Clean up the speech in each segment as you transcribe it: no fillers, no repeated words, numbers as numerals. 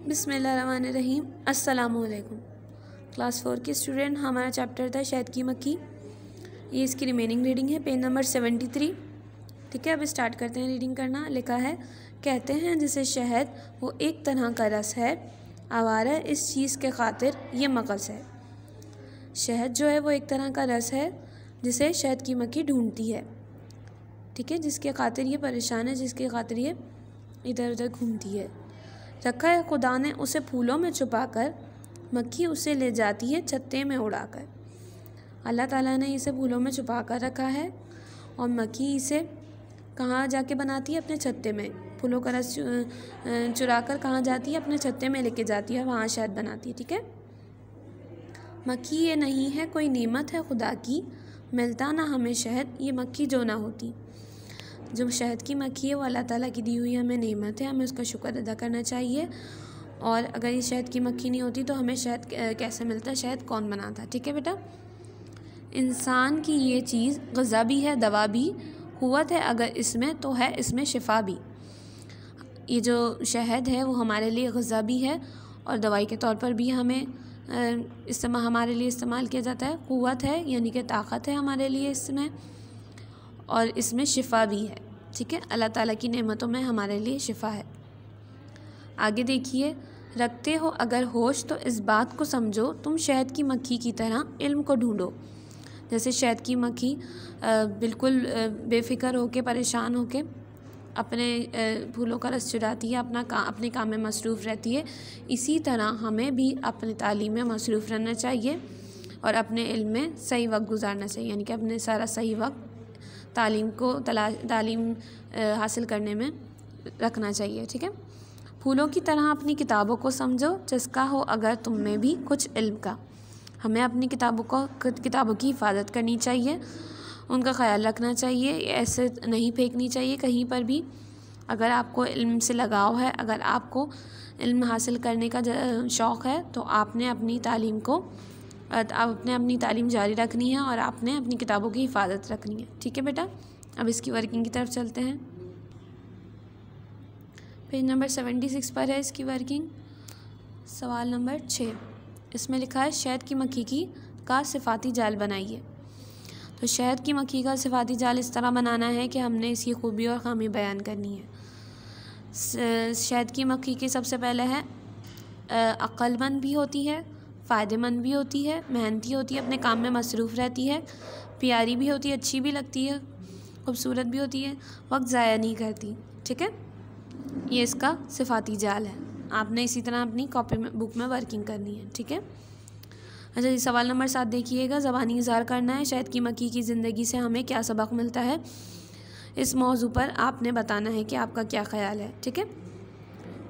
बिस्मिल्लाहिर्रहमानिर्रहीम। अस्सलामुअलैकुम। क्लास 4 के स्टूडेंट, हमारा चैप्टर था शहद की मक्खी। ये इसकी रिमेनिंग रीडिंग है, पेज नंबर 73। ठीक है, अब स्टार्ट करते हैं रीडिंग करना। लिखा है, कहते हैं जिसे शहद वो एक तरह का रस है, आवारा इस चीज़ के खातिर ये मगज़ है। शहद जो है वो एक तरह का रस है जिसे शहद की मक्खी ढूंढती है। ठीक है, जिसके खातिर ये परेशान है, जिसके खातिर ये इधर उधर घूमती है। रखा है खुदा ने उसे फूलों में छुपाकर, मक्खी उसे ले जाती है छत्ते में उड़ाकर। अल्लाह ताला ने इसे फूलों में छुपा कर रखा है और मक्खी इसे कहाँ जाके बनाती है? अपने छत्ते में। फूलों का रस चुरा कर कहाँ जाती है? अपने छत्ते में लेके जाती है, वहाँ शहद बनाती है। ठीक है, मक्खी ये नहीं है कोई नेमत है खुदा की, मिलता ना हमें शहद ये मक्खी जो ना होती। जो शहद की मक्खी है वो अल्लाह ताला की दी हुई हमें नेमत है, हमें उसका शुक्र अदा करना चाहिए। और अगर ये शहद की मक्खी नहीं होती तो हमें शहद कैसे मिलता? शहद कौन बनाता? ठीक है बेटा, इंसान की ये चीज़ ग़िज़ा भी है, दवा भी, क़ुव्वत है अगर इसमें तो है इसमें शिफा भी। ये जो शहद है वो हमारे लिए ग़िज़ा भी है और दवाई के तौर पर भी हमें हमारे लिए इस्तेमाल किया जाता है। क़ुव्वत है यानी कि ताकत है हमारे लिए इसमें, और इसमें शिफा भी है। ठीक है, अल्लाह ताला की नेमतों में हमारे लिए शिफा है। आगे देखिए, रखते हो अगर होश तो इस बात को समझो, तुम शहद की मक्खी की तरह इल्म को ढूंढो। जैसे शहद की मक्खी बिल्कुल बेफ़िक्र होके, परेशान होके अपने फूलों का रस चुराती है, अपने काम में मसरूफ़ रहती है। इसी तरह हमें भी अपनी तालीम में मसरूफ़ रहना चाहिए और अपने इल्म में सही वक्त गुजारना चाहिए, यानी कि अपने सारा सही वक्त तालीम हासिल करने में रखना चाहिए। ठीक है, फूलों की तरह अपनी किताबों को समझो, जिसका हो अगर तुम में भी कुछ इल्म का। हमें अपनी किताबों की हिफाजत करनी चाहिए, उनका ख़याल रखना चाहिए, ऐसे नहीं फेंकनी चाहिए कहीं पर भी। अगर आपको इल्म से लगाव है, अगर आपको इल्म हासिल करने का शौक़ है तो आपने अपनी तालीम जारी रखनी है और आपने अपनी किताबों की हिफाजत रखनी है। ठीक है बेटा, अब इसकी वर्किंग की तरफ चलते हैं। पेज नंबर 76 पर है इसकी वर्किंग। सवाल नंबर 6, इसमें लिखा है शहद की मक्खी का सिफाती जाल बनाइए। तो शहद की मक्खी का सिफाती जाल इस तरह बनाना है कि हमने इसकी खूबी और ख़ामी बयान करनी है। शहद की मक्खी की सबसे पहले है अक्लमंद भी होती है, फ़ायदेमंद भी होती है, मेहनती होती है, अपने काम में मसरूफ़ रहती है, प्यारी भी होती है, अच्छी भी लगती है, खूबसूरत भी होती है, वक्त ज़ाया नहीं करती। ठीक है, ये इसका सिफाती जाल है। आपने इसी तरह अपनी बुक में वर्किंग करनी है। ठीक है, अच्छा जी, सवाल नंबर 7 देखिएगा। ज़बानी इज़हार करना है, शहद की मक्खी की ज़िंदगी से हमें क्या सबक मिलता है, इस मौजू पर आपने बताना है कि आपका क्या ख़याल है। ठीक है,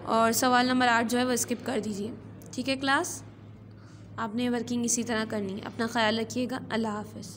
और सवाल नंबर 8 जो है वो स्किप कर दीजिए। ठीक है क्लास, आपने वर्किंग इसी तरह करनी है। अपना ख्याल रखिएगा। अल्लाह हाफ़िज़।